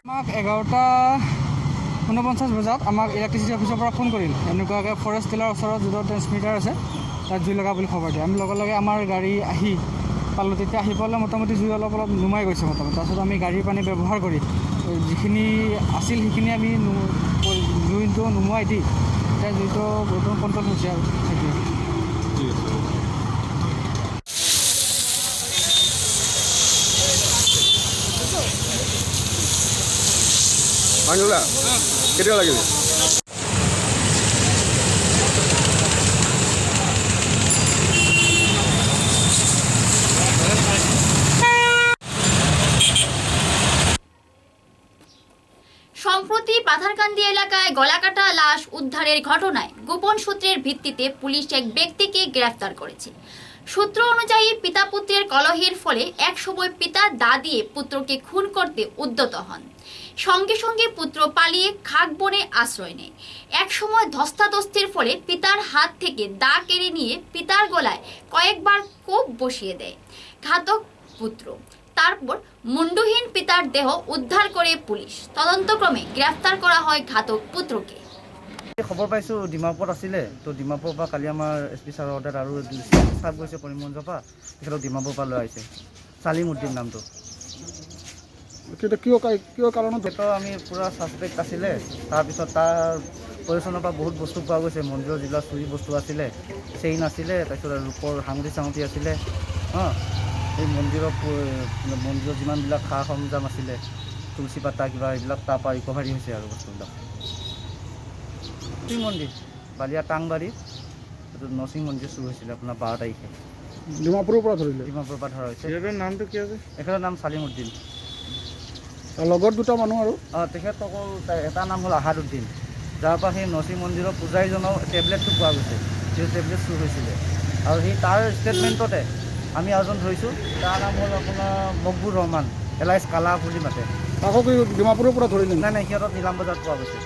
Q: আমাক 11:49 বজাত আমাক ইলেক্ট্ৰিচিটি অফিচৰ পৰা ফোন কৰিল, এনেকুৱাকৈ ফৰেষ্ট টিলাৰ ওচৰত যিটো ট্ৰেন্সমিটাৰ আছে তাত জুই লগা বুলি খবৰ দিয়ে। আমি লগে লগে আমাৰ গাড়ী আহি পালোঁ। তেতিয়া আহি পালে মোটামুটি জুই অলপ নুমাই গৈছে মোটামুটি। তাৰপিছত আমি গাড়ীৰ পানী ব্যৱহাৰ কৰি যিখিনি আছিল সেইখিনি আমি জুইটো নুমুৱাই দি এতিয়া জুইটো বৰ্তমান কণ্ট্ৰল হৈছে আৰু সেইটোৱে।
M: কেতিয়া লাগিল?
A: সম্প্রতি পাথারকান্দি এলাকায় গলাকাটা লাশ উদ্ধারের ঘটনায় গোপন সূত্রের ভিত্তিতে পুলিশ এক ব্যক্তিকে গ্রেফতার করেছে। সূত্র অনুযায়ী পিতা পুত্রের কলহের ফলে একসময় পিতা দা দিয়ে পুত্রকে খুন করতে উদ্যত হন। সঙ্গে সঙ্গে পুত্র পালিয়ে খাক বনে আশ্রয় নেয়। একসময় ধস্তাধস্তির ফলে পিতার হাত থেকে দা কেড়ে নিয়ে পিতার গলায় কয়েকবার কোপ বসিয়ে দেয় ঘাতক পুত্র। তারপর মুন্ডুহীন পিতার দেহ উদ্ধার করে পুলিশ। তদন্তক্রমে গ্রেফতার করা হয় ঘাতক পুত্রকে।
Q: খবৰ পাইছোঁ ডিমাপুৰত আছিলে, তো ডিমাপুৰৰ পৰা কালি আমাৰ SP ছাৰৰ অৰ্ডাৰ আৰু চাব গৈছে কৰিমগঞ্জৰ পৰা, তেখেতক ডিমাপুৰৰ পৰা লৈ আহিছে। চালিমুদ্দিন নামটো। কিয় কাৰণত আমি পূৰা ছাছপেক্ট আছিলে। তাৰপিছত তাৰ পৰিচনৰ পৰা বহুত বস্তু পোৱা গৈছে। মন্দিৰৰ যিবিলাক চুৰি বস্তু আছিলে, চেইন আছিলে, তাৰপিছত ৰূপৰ সামগ্ৰী চামগ্ৰী আছিলে। এই মন্দিৰৰ যিমানবিলাক সা সৰঞ্জাম আছিলে, তুলসী পাতা কিবা এইবিলাক তাৰপৰা ৰিকভাৰী হৈছে আৰু বস্তুবিলাক। মন্দিৰ বালিয়া টাংবাৰী নৰসিং মন্দিৰ চুৰ হৈছিলে আপোনাৰ 12 তাৰিখে।
C: ডিমাপুৰৰ পৰা ধৰিলে?
Q: ডিমাপুৰৰ পৰা ধৰা হৈছে।
C: তেখেতৰ নামটো কি আছে?
Q: তেখেতৰ নাম চালিমুদ্দিন।
C: লগত দুটা মানুহ আৰু
Q: তেখেতসকল এটা নাম হ'ল আহাদুদ্দিন, যাৰ পৰা সেই নৰসিং মন্দিৰৰ পূজাৰীজনৰ টেবলেটটো পোৱা গৈছে, যিটো টেবলেট চুৰ হৈছিলে। আৰু সেই তাৰ ষ্টেটমেণ্টতে আমি এজন ধৰিছোঁ, তাৰ নাম হ'ল আপোনাৰ মকবুৰ ৰহমান, এলাইচ কালা বুলি মাতে।
C: আকৌ কি ডিমাপুৰৰ পৰা ধৰিলে?
Q: নাই সিহঁতক নিলাম বজাৰত পোৱা গৈছে।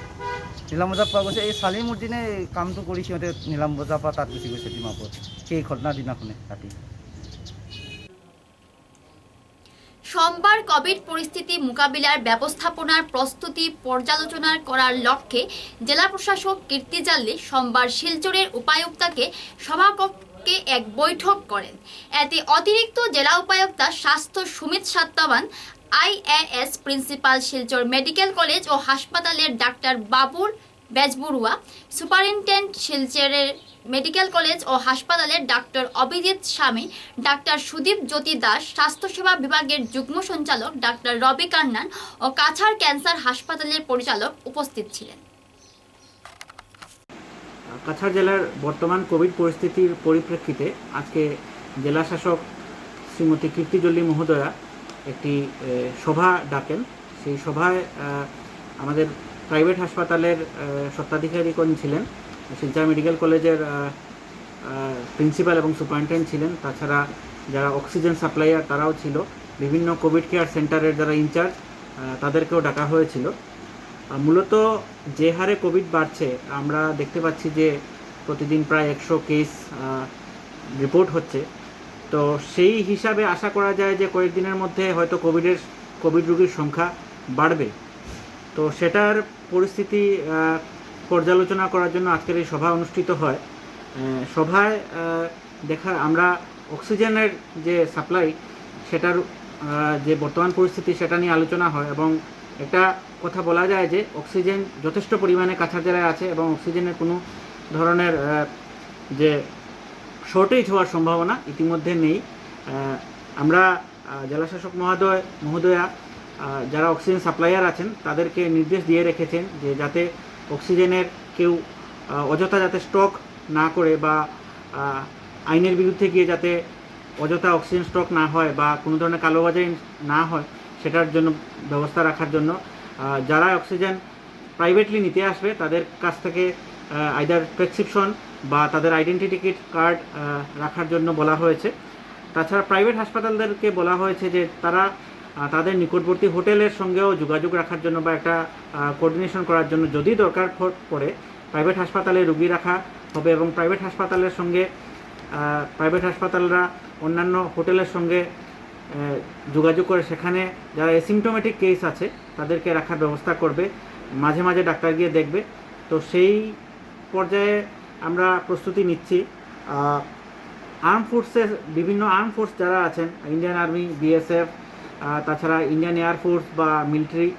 Q: নিলাম বজাৰত পোৱা গৈছে। এই চালিমুদ্দিনে কামটো কৰি সিহঁতে নিলাম বজাৰ পৰা তাত গুচি গৈছে ডিমাপুৰত, সেই ঘটনাৰ দিনাখনে ৰাতি।
A: সোমবার কোভিড পরিস্থিতি মোকাবিলার ব্যবস্থাপনার প্রস্তুতি পর্যালোচনা করার লক্ষ্যে জেলা প্রশাসক কীর্তি জাল্লি সোমবার শিলচরের উপায়ুক্তাকে সভাকক্ষে এক বৈঠক করেন। এতে অতিরিক্ত জেলা উপায়ুক্তা স্বাস্থ্য Sumit Satyaban, IAS principal Silchar medical college ও হাসপাতালের ডাক্তার বাবুর বেজবুরুয়া, সুপারিনটেন্ডেন্ট শিলচরের মেডিকেল কলেজ ও হাসপাতালের ডাক্তার অভিজিৎ স্বামী, ডাক্তার সুদীপ জ্যোতি দাস, স্বাস্থ্যসেবা বিভাগের যুগ্ম সঞ্চালক ডাক্তার রবি কান্নান ও কাছাড় ক্যান্সার হাসপাতালের পরিচালক উপস্থিত ছিলেন।
R: কাছাড় জেলার বর্তমান কোভিড পরিস্থিতির পরিপ্রেক্ষিতে আজকে জেলা শাসক শ্রীমতী কীর্তি জল্লি মহোদয়া একটি সভা ডাকেন। সেই সভায় আমাদের প্রাইভেট হাসপাতালের স্বত্বাধিকারীগণ ছিলেন, শিলচর মেডিকেল কলেজের প্রিন্সিপাল এবং সুপারিনটেন্ডেন্ট ছিলেন, তাছাড়া যারা অক্সিজেন সাপ্লাইয়ার তারাও ছিল, বিভিন্ন কোভিড কেয়ার সেন্টারের যারা ইনচার্জ তাদেরকেও ডাকা হয়েছিল। মূলত যে হারে কোভিড বাড়ছে আমরা দেখতে পাচ্ছি যে প্রতিদিন প্রায় 100 কেস রিপোর্ট হচ্ছে। তো সেই হিসাবে আশা করা যায় যে কয়েকদিনের মধ্যে হয়তো কোভিড রোগীর সংখ্যা বাড়বে। তো সেটার পরিস্থিতি পর্যালোচনা করার জন্য আজকের এই সভা অনুষ্ঠিত হয়। সভায় আমরা অক্সিজেনের যে সাপ্লাই সেটার যে বর্তমান পরিস্থিতি সেটা নিয়ে আলোচনা হয় এবং একটা কথা বলা যায় যে অক্সিজেন যথেষ্ট পরিমাণে কাছাড় জেলায় আছে এবং অক্সিজেনের কোনো ধরনের যে শর্টেজ হওয়ার সম্ভাবনা ইতিমধ্যে নেই। আমরা জেলাশাসক মহোদয়া যারা অক্সিজেন সাপ্লাইয়ার আছেন তাদেরকে নির্দেশ দিয়ে রেখেছেন যে যাতে অক্সিজেনের কেউ অযথা যাতে স্টক না করে বা আইনের বিরুদ্ধে গিয়ে যাতে অযথা অক্সিজেন স্টক না হয় বা কোনো ধরনের কালোবাজারি না হয় সেটার জন্য ব্যবস্থা রাখার জন্য যারা অক্সিজেন প্রাইভেটলি নিতে আসবে তাদের কাছ থেকে আইদার প্রেসক্রিপশন বা তাদের আইডেন্টিটি কার্ড রাখার জন্য বলা হয়েছে। তাছাড়া প্রাইভেট হাসপাতালদেরকে বলা হয়েছে যে তারা তাদের নিকটবর্তী হোটেলের সঙ্গেও যোগাযোগ রাখার জন্য বা একটা কোঅর্ডিনেশন করার জন্য যদি দরকার পড়ে প্রাইভেট হাসপাতালে রুগী রাখা হবে এবং প্রাইভেট হাসপাতালরা অন্যান্য হোটেলের সঙ্গে যোগাযোগ করে সেখানে যারা অ্যাসিমটোমেটিক কেস আছে তাদেরকে রাখার ব্যবস্থা করবে, মাঝে মাঝে ডাক্তার গিয়ে দেখবে। তো সেই পর্যায়ে আমরা প্রস্তুতি নিচ্ছি। আর্ম ফোর্সের বিভিন্ন আর্ম ফোর্স যারা আছেন, ইন্ডিয়ান আর্মি, বিএসএফ, তাছাড়া ইন্ডিয়ান এয়ারফোর্স বা মিলিটারি,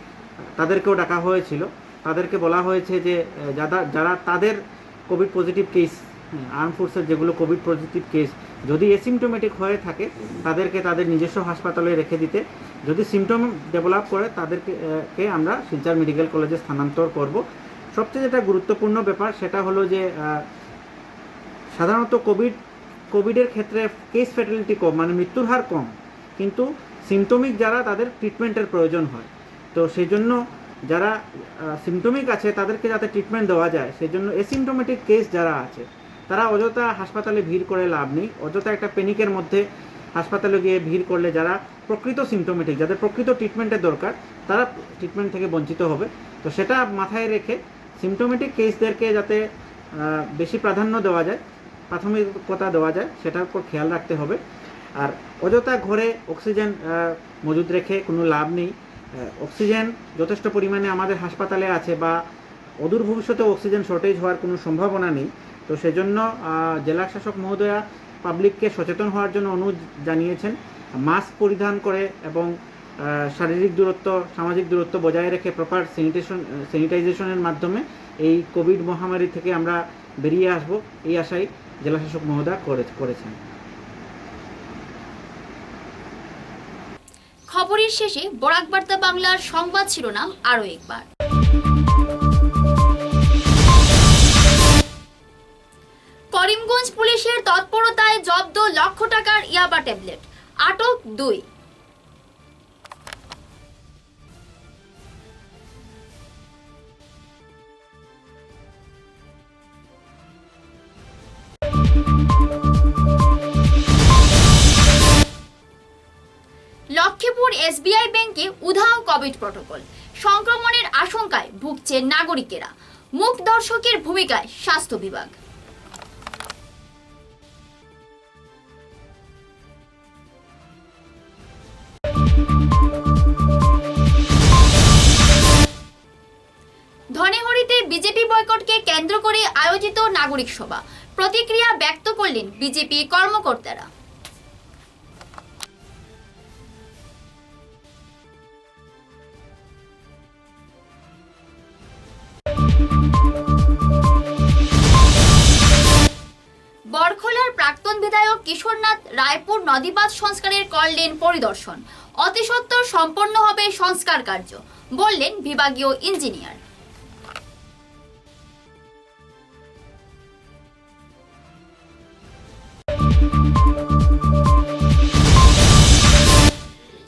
R: তাদেরকেও ডাকা হয়েছিল। তাদেরকে বলা হয়েছে যে যারা তাদের কোভিড পজিটিভ কেস, আর্ম ফোর্সের যেগুলো কোভিড পজিটিভ কেস যদি অ্যাসিমটোমেটিক হয়ে থাকে তাদেরকে তাদের নিজস্ব হাসপাতালে রেখে দিতে, যদি সিমটম ডেভেলপ করে তাদেরকে আমরা শিলচর মেডিকেল কলেজে স্থানান্তর করব। সবচেয়ে যেটা গুরুত্বপূর্ণ ব্যাপার সেটা হলো যে সাধারণত কোভিডের ক্ষেত্রে কেস ফ্যাটালিটি কম, মানে মৃত্যুর হার কম, কিন্তু সিমটমিক যারা তাদের ট্রিটমেন্টের প্রয়োজন হয়। তো সেই জন্য যারা সিমটমিক আছে তাদেরকে যাতে ট্রিটমেন্ট দেওয়া যায় সেই জন্য অ্যাসিমটোমেটিক কেস যারা আছে তারা অযথা হাসপাতালে ভিড় করে লাভ নেই। অযথা একটা প্যানিকের মধ্যে হাসপাতালে গিয়ে ভিড় করলে যারা প্রকৃত সিমটোমেটিক, যাদের প্রকৃত ট্রিটমেন্টের দরকার, তারা ট্রিটমেন্ট থেকে বঞ্চিত হবে। তো সেটা মাথায় রেখে সিমটোমেটিক কেসদেরকে যাতে বেশি প্রাধান্য দেওয়া যায়, প্রাথমিকতা দেওয়া যায়, সেটার উপর খেয়াল রাখতে হবে। আর অযথা ঘরে অক্সিজেন মজুদ রেখে কোনো লাভ নেই। অক্সিজেন যথেষ্ট পরিমাণে আমাদের হাসপাতালে আছে বা অদূর ভবিষ্যতে অক্সিজেন শর্টেজ হওয়ার কোনো সম্ভাবনা নেই। তো সেজন্য জেলা শাসক মহোদয়া পাবলিককে সচেতন হওয়ার জন্য অনুরোধ জানিয়েছেন। মাস্ক পরিধান করে এবং শারীরিক দূরত্ব, সামাজিক দূরত্ব বজায় রেখে প্রপার স্যানিটাইজেশনের মাধ্যমে এই কোভিড মহামারী থেকে আমরা বেরিয়ে আসব, এই আশাই জেলা শাসক মহোদয়া করেছেন।
A: খবরের শেষে বরাক বার্তা বাংলার সংবাদ শিরোনাম আরও একবার। করিমগঞ্জ পুলিশের তৎপরতায় জব্দ লক্ষ টাকার ইয়াবা ট্যাবলেট, আটক 2। লক্ষ্মীপুর এসবিআই ব্যাংকে উধাও কোভিড প্রটোকল, সংক্রমণের আশঙ্কায় ভুগছে নাগরিকেরা, মুখ দর্শকের ভূমিকায় স্বাস্থ্য বিভাগ। ধনেহরিতে বিজেপি বয়কটকে কেন্দ্র করে আয়োজিত নাগরিক সভা, প্রতিক্রিয়া ব্যক্ত করলেন বিজেপি কর্মকর্তারা। বরখোলার প্রাক্তন বিধায়ক কিশোরনাথ রায়পুর নদীবাঁধ সংস্কারের করলেন পরিদর্শন, অতি সত্বর সম্পন্ন হবে সংস্কার কার্য, বললেন বিভাগীয় ইঞ্জিনিয়ার।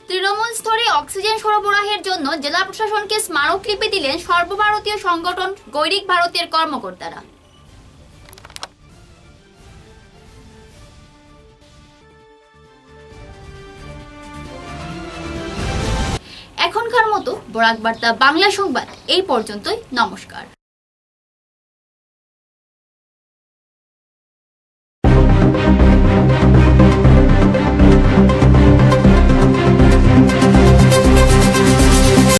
A: তৃণমূল স্তরে অক্সিজেন সরবরাহের জন্য জেলা প্রশাসনকে স্মারকলিপি দিলেন সর্বভারতীয় সংগঠন গৈরিক ভারতের কর্মকর্তারা। এখনকার মতো বরাক বার্তা বাংলা সংবাদ এই পর্যন্তই। নমস্কার।